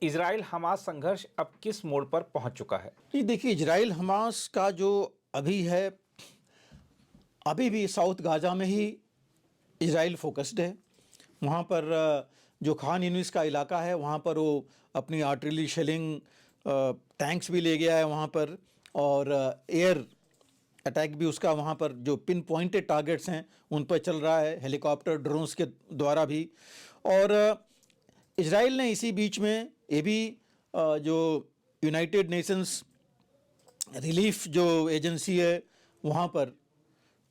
Israel Hamas संघर्ष अब किस मोड़ पर पहुंच चुका है? जी देखिए, इजराइल हमास का जो अभी है, अभी भी साउथ गाज़ा में ही इजराइल फोकस्ड है। वहाँ पर जो खान यूनिस का इलाका है, वहाँ पर वो अपनी आर्टिलरी शेलिंग टैंक्स भी ले गया है वहाँ पर, और एयर अटैक भी उसका वहाँ पर जो पिन पॉइंटेड टारगेट्स हैं उन पर चल रहा है, हेलीकॉप्टर ड्रोन्स के द्वारा भी। और इजराइल ने इसी बीच में ये भी जो यूनाइटेड नेशंस रिलीफ जो एजेंसी है वहाँ पर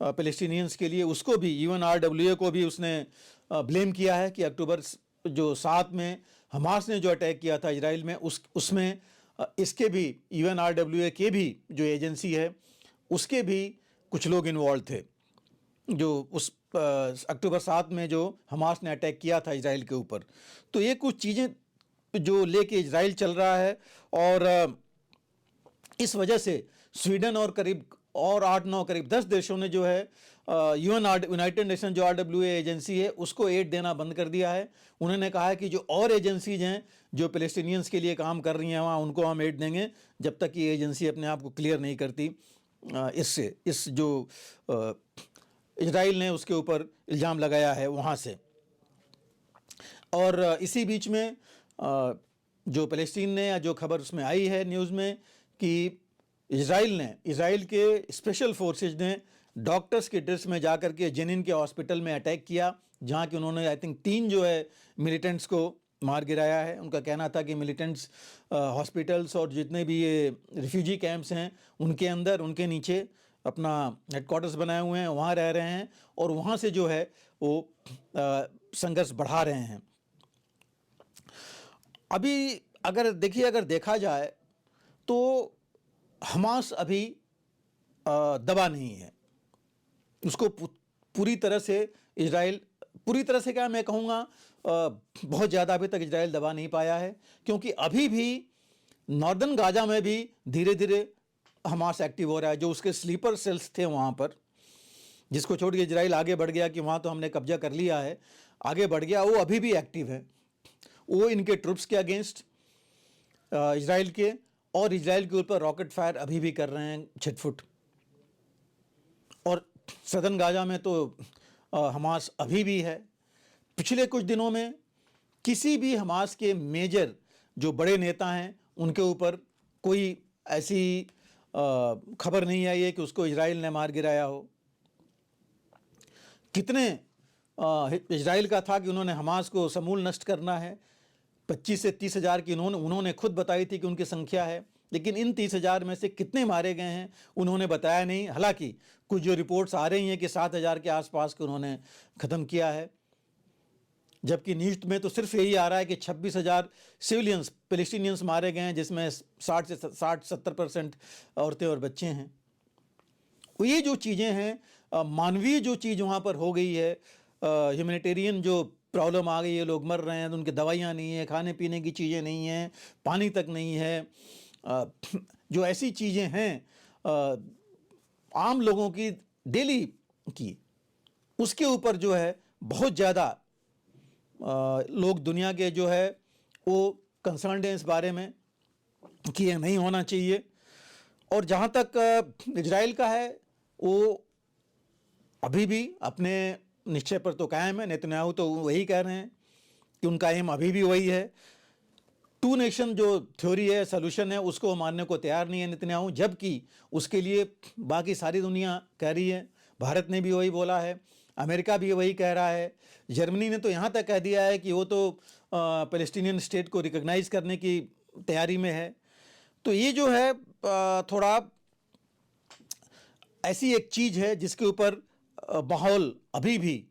पैलेस्टीनियंस के लिए, उसको भी UNRWA को भी उसने ब्लेम किया है कि अक्टूबर जो 7 में हमास ने जो अटैक किया था इजराइल में, उसमें इसके भी UNRWA के भी जो एजेंसी है उसके भी कुछ लोग इन्वॉल्व थे, जो उस अक्टूबर 7 में जो हमास ने अटैक किया था इजराइल के ऊपर। तो ये कुछ चीज़ें जो लेके इजराइल चल रहा है, और इस वजह से स्वीडन और करीब 8-9 करीब 10 देशों ने जो है यूनाइटेड नेशन जो RWA एजेंसी है उसको एड देना बंद कर दिया है। उन्होंने कहा है कि जो और एजेंसीज हैं जो पैलेस्टीनियंस के लिए काम कर रही हैं वहाँ, उनको हम एड देंगे जब तक कि ये एजेंसी अपने आप को क्लियर नहीं करती इस जो इजराइल ने उसके ऊपर इल्ज़ाम लगाया है वहाँ से। और इसी बीच में जो फ़लस्तीन ने, या जो खबर उसमें आई है न्यूज़ में, कि इजराइल के स्पेशल फोर्सेज ने डॉक्टर्स के ड्रेस में जाकर के जेनिन के हॉस्पिटल में अटैक किया, जहाँ कि उन्होंने आई थिंक 3 जो है मिलिटेंट्स को मार गिराया है। उनका कहना था कि मिलिटेंट्स हॉस्पिटल्स और जितने भी ये रिफ्यूजी कैंप्स हैं उनके अंदर, उनके नीचे अपना हेडक्वार्टर्स बनाए हुए हैं, वहाँ रह रहे हैं और वहाँ से जो है वो संघर्ष बढ़ा रहे हैं। अभी अगर देखा जाए तो हमास अभी दबा नहीं है, उसको पूरी तरह से इजराइल, पूरी तरह से क्या मैं कहूँगा, बहुत ज़्यादा अभी तक इजराइल दबा नहीं पाया है, क्योंकि अभी भी नॉर्दर्न गाज़ा में भी धीरे धीरे हमास एक्टिव हो रहा है। जो उसके स्लीपर सेल्स थे वहाँ पर, जिसको छोड़ के इजराइल आगे बढ़ गया कि वहाँ तो हमने कब्जा कर लिया है, आगे बढ़ गया, वो अभी भी एक्टिव है। वो इनके ट्रुप्स के अगेंस्ट इजराइल के, और इजराइल के ऊपर रॉकेट फायर अभी भी कर रहे हैं छिटफुट। और सदर्न गाज़ा में तो हमास अभी भी है। पिछले कुछ दिनों में किसी भी हमास के मेजर जो बड़े नेता हैं उनके ऊपर कोई ऐसी खबर नहीं आई है कि उसको इजराइल ने मार गिराया हो। कितने इजराइल का था कि उन्होंने हमास को समूल नष्ट करना है, 25 से 30 हज़ार की उन्होंने खुद बताई थी कि उनकी संख्या है, लेकिन इन 30 हज़ार में से कितने मारे गए हैं उन्होंने बताया नहीं। हालांकि कुछ जो रिपोर्ट्स आ रही हैं कि 7,000 के आसपास के उन्होंने ख़त्म किया है, जबकि न्यूज़ में तो सिर्फ यही आ रहा है कि 26,000 सिविलियंस पैलेस्टीनियंस मारे गए हैं, जिसमें 60-70% औरतें और बच्चे हैं। ये जो चीज़ें हैं, मानवीय जो चीज़ वहाँ पर हो गई है, ह्यूमैनिटेरियन जो प्रॉब्लम आ गई है, लोग मर रहे हैं, तो उनकी दवाइयाँ नहीं है, खाने पीने की चीज़ें नहीं हैं, पानी तक नहीं है, जो ऐसी चीज़ें हैं आम लोगों की डेली की, उसके ऊपर जो है बहुत ज़्यादा लोग दुनिया के जो है वो कंसर्न्ड हैं इस बारे में कि ये नहीं होना चाहिए। और जहाँ तक इजराइल का है, वो अभी भी अपने निश्चय पर तो कायम है। नेतन्याहू तो वही कह रहे हैं कि उनका एम अभी भी वही है। 2 नेशन जो थ्योरी है, सॉल्यूशन है, उसको मानने को तैयार नहीं है नेतन्याहू, जबकि उसके लिए बाकी सारी दुनिया कह रही है। भारत ने भी वही बोला है, अमेरिका भी वही कह रहा है, जर्मनी ने तो यहाँ तक कह दिया है कि वो तो पैलेस्टीनियन स्टेट को रिकॉग्नाइज करने की तैयारी में है। तो ये जो है थोड़ा ऐसी एक चीज़ है जिसके ऊपर माहौल अभी भी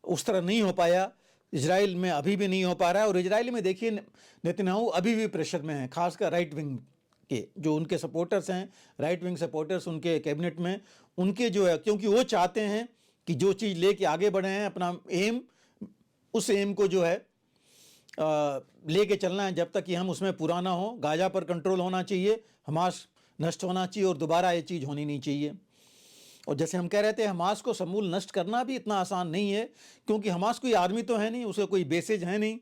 उस तरह नहीं हो पाया, इजराइल में अभी भी नहीं हो पा रहा है। और इजराइल में देखिए नेतन्याहू अभी भी प्रेशर में है, खासकर राइट विंग के जो उनके सपोर्टर्स हैं, राइट विंग सपोर्टर्स उनके कैबिनेट में, उनके जो है, क्योंकि वो चाहते हैं कि जो चीज़ लेके आगे बढ़े हैं अपना एम, उस एम को जो है लेके चलना है जब तक कि हम उसमें पूरा ना हो। गाज़ा पर कंट्रोल होना चाहिए, हमास नष्ट होना चाहिए और दोबारा ये चीज़ होनी नहीं चाहिए। और जैसे हम कह रहे थे, हमास को समूल नष्ट करना भी इतना आसान नहीं है, क्योंकि हमास कोई आर्मी तो है नहीं, उसका कोई बेसेज है नहीं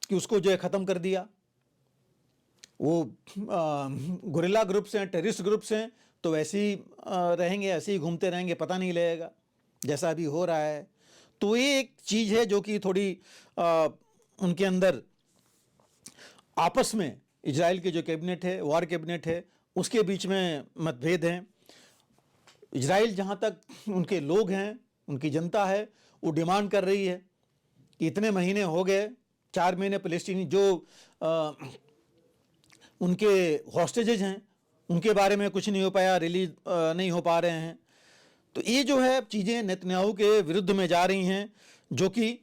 कि उसको जो है ख़त्म कर दिया। वो गुरिल्ला ग्रुप्स हैं, टेररिस्ट ग्रुप्स हैं, तो वैसे ही रहेंगे, ऐसे ही घूमते रहेंगे, पता नहीं लगेगा, जैसा अभी हो रहा है। तो ये एक चीज़ है जो कि थोड़ी उनके अंदर आपस में इजराइल के जो कैबिनेट है, वॉर कैबिनेट है, उसके बीच में मतभेद हैं। इजराइल जहाँ तक उनके लोग हैं, उनकी जनता है, वो डिमांड कर रही है कि इतने महीने हो गए, 4 महीने फ़लस्तीनी जो उनके हॉस्टेजेज हैं उनके बारे में कुछ नहीं हो पाया, रिलीज नहीं हो पा रहे हैं। तो ये जो है चीज़ें नेतन्याहू के विरुद्ध में जा रही हैं, जो कि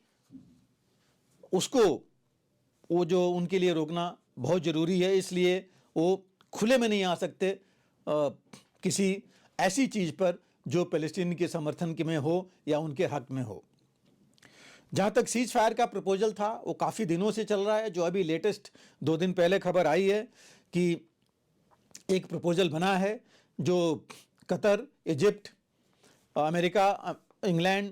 उसको वो जो उनके लिए रोकना बहुत ज़रूरी है। इसलिए वो खुले में नहीं आ सकते किसी ऐसी चीज़ पर जो फ़लस्तीन के समर्थन के में हो या उनके हक में हो। जहाँ तक सीज फायर का प्रपोजल था, वो काफ़ी दिनों से चल रहा है। जो अभी लेटेस्ट 2 दिन पहले खबर आई है कि एक प्रपोजल बना है जो कतर, इजिप्ट, अमेरिका, इंग्लैंड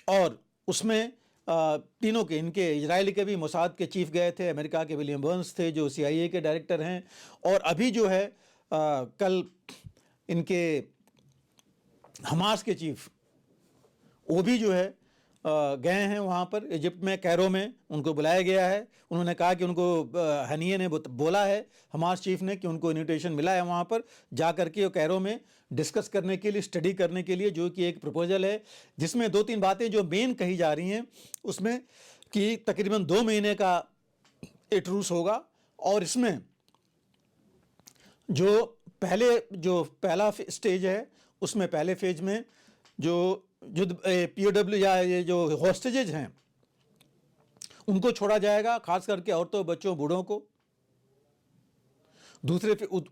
और उसमें तीनों के, इनके इजराइल के भी मोसाद के चीफ गए थे, अमेरिका के विलियम बर्न्स थे जो CIA के डायरेक्टर हैं, और अभी जो है कल इनके हमास के चीफ वो भी जो है गए हैं वहाँ पर इजिप्ट में, कैरो में उनको बुलाया गया है। उन्होंने कहा कि उनको हनीये ने बोला है, हमास चीफ ने, कि उनको इन्विटेशन मिला है वहाँ पर जा करके कैरो में डिस्कस करने के लिए, स्टडी करने के लिए, जो कि एक प्रपोजल है जिसमें 2-3 बातें जो मेन कही जा रही हैं उसमें कि तकरीबन 2 महीने का एक ट्रूस होगा, और इसमें जो पहला स्टेज है उसमें पहले फेज में जो POW या ये जो हॉस्टेजेज हैं उनको छोड़ा जाएगा, खास करके औरतों, बच्चों, बूढ़ों को।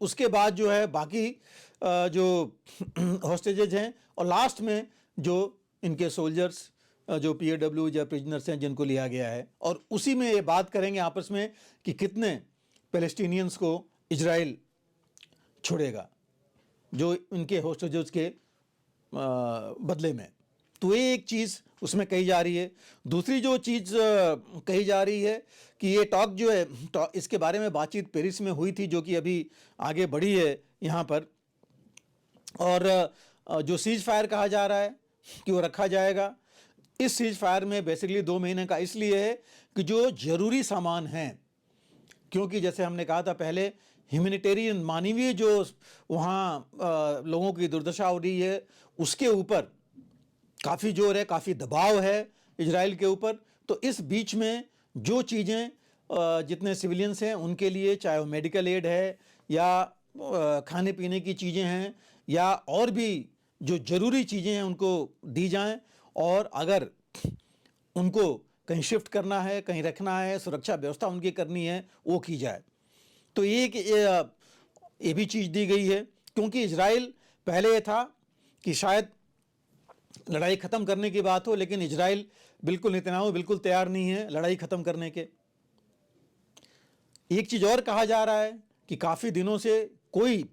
उसके बाद जो है बाकी जो हॉस्टेजेज हैं, और लास्ट में जो इनके सोल्जर्स जो POW या प्रिजनर्स हैं जिनको लिया गया है, और उसी में ये बात करेंगे आपस में कि कितने पैलेस्टीनियंस को इजराइल छोड़ेगा जो इनके हॉस्टेजेस के बदले में। तो ये एक चीज़ उसमें कही जा रही है। दूसरी जो चीज़ कही जा रही है कि ये टॉक जो है, इसके बारे में बातचीत पेरिस में हुई थी, जो कि अभी आगे बढ़ी है यहाँ पर, और जो सीज फायर कहा जा रहा है कि वो रखा जाएगा। इस सीज फायर में बेसिकली 2 महीने का इसलिए है कि जो ज़रूरी सामान हैं, क्योंकि जैसे हमने कहा था पहले, ह्यूमैनिटेरियन, मानवीय जो वहाँ लोगों की दुर्दशा हो रही है उसके ऊपर काफ़ी जोर है, काफ़ी दबाव है इजराइल के ऊपर। तो इस बीच में जो चीज़ें जितने सिविलियंस हैं उनके लिए, चाहे वो मेडिकल एड है या खाने पीने की चीज़ें हैं या और भी जो ज़रूरी चीज़ें हैं उनको दी जाएं, और अगर उनको कहीं शिफ्ट करना है, कहीं रखना है, सुरक्षा व्यवस्था उनकी करनी है, वो की जाए। तो ये भी चीज़ दी गई है, क्योंकि इजराइल पहले ये था कि शायद लड़ाई ख़त्म करने की बात हो, लेकिन इजराइल बिल्कुल, नेतन्याहू बिल्कुल तैयार नहीं है लड़ाई ख़त्म करने के। एक चीज़ और कहा जा रहा है कि काफ़ी दिनों से कोई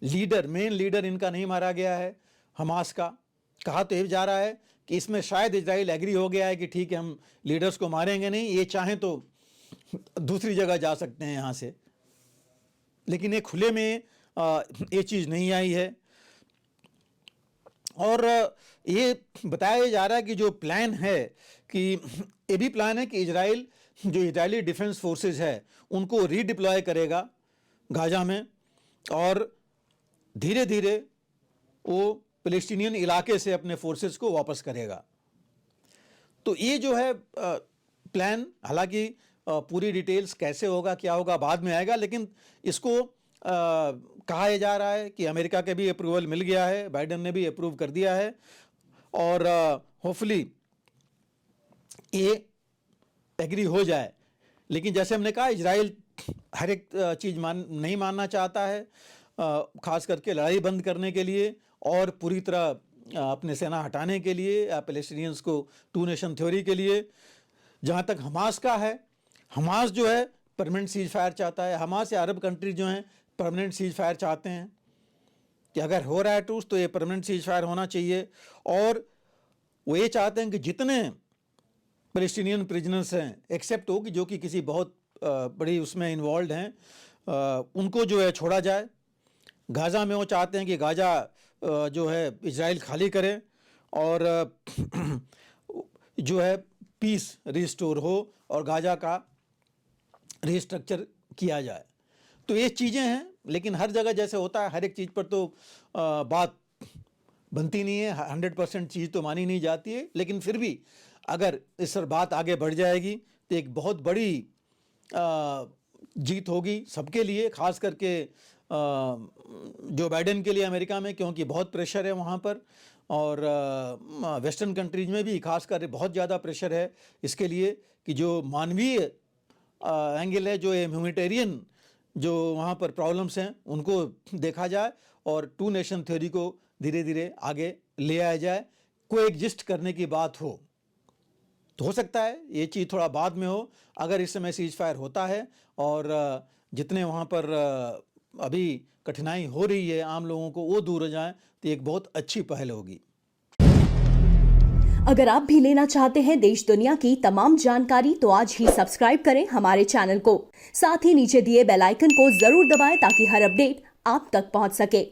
लीडर, मेन लीडर इनका नहीं मारा गया है हमास का। कहा तो ये जा रहा है कि इसमें शायद इजराइल एग्री हो गया है कि ठीक है, हम लीडर्स को मारेंगे नहीं, ये चाहें तो दूसरी जगह जा सकते हैं यहाँ से, लेकिन ये खुले में ये चीज़ नहीं आई है। और ये बताया जा रहा है कि जो प्लान है, कि ये भी प्लान है कि इजराइल, जो इजरायली डिफेंस फोर्सेस है उनको रीडिप्लॉय करेगा गाजा में, और धीरे धीरे वो पैलेस्टीनियन इलाके से अपने फोर्सेस को वापस करेगा। तो ये जो है प्लान, हालांकि पूरी डिटेल्स कैसे होगा, क्या होगा, बाद में आएगा, लेकिन इसको कहा जा रहा है कि अमेरिका के भी अप्रूवल मिल गया है, बाइडेन ने भी अप्रूव कर दिया है, और होपफुली ये एग्री हो जाए। लेकिन जैसे हमने कहा, इजराइल हर एक चीज़ नहीं मानना चाहता है, खास करके लड़ाई बंद करने के लिए और पूरी तरह अपने सेना हटाने के लिए, या पैलेस्टीनियंस को 2 नेशन थ्योरी के लिए। जहाँ तक हमास का है, हमास जो है परमानेंट सीज फायर चाहता है। हमास या अरब कंट्री जो हैं परमानेंट सीज फायर चाहते हैं कि अगर हो रहा है टूस तो ये परमानेंट सीज फायर होना चाहिए, और वो ये चाहते हैं कि जितने पैलेस्टीनियन प्रिजनर्स हैं एक्सेप्ट हो, कि जो कि किसी बहुत बड़ी उसमें इन्वॉल्व हैं, उनको जो है छोड़ा जाए। गाज़ा में वो चाहते हैं कि गाज़ा जो है इजराइल खाली करे और जो है पीस रिस्टोर हो और गाज़ा का रिस्ट्रक्चर किया जाए। तो ये चीज़ें हैं, लेकिन हर जगह जैसे होता है हर एक चीज़ पर तो बात बनती नहीं है, 100% चीज़ तो मानी नहीं जाती है, लेकिन फिर भी अगर इस पर बात आगे बढ़ जाएगी तो एक बहुत बड़ी जीत होगी सबके लिए, खास करके जो बाइडेन के लिए अमेरिका में, क्योंकि बहुत प्रेशर है वहाँ पर और वेस्टर्न कंट्रीज में भी खास कर बहुत ज़्यादा प्रेशर है इसके लिए कि जो मानवीय एंगल है, जो ह्यूमैनिटेरियन जो वहाँ पर प्रॉब्लम्स हैं उनको देखा जाए और टू नेशन थ्योरी को धीरे धीरे आगे ले आया जाए। कोएग्जिस्ट करने की बात हो तो हो सकता है ये चीज़ थोड़ा बाद में हो, अगर इस समय सीज फायर होता है और जितने वहाँ पर अभी कठिनाई हो रही है आम लोगों को वो दूर हो जाए तो एक बहुत अच्छी पहल होगी। अगर आप भी लेना चाहते हैं देश दुनिया की तमाम जानकारी तो आज ही सब्सक्राइब करें हमारे चैनल को। साथ ही नीचे दिए बेल आइकन को जरूर दबाएं ताकि हर अपडेट आप तक पहुंच सके।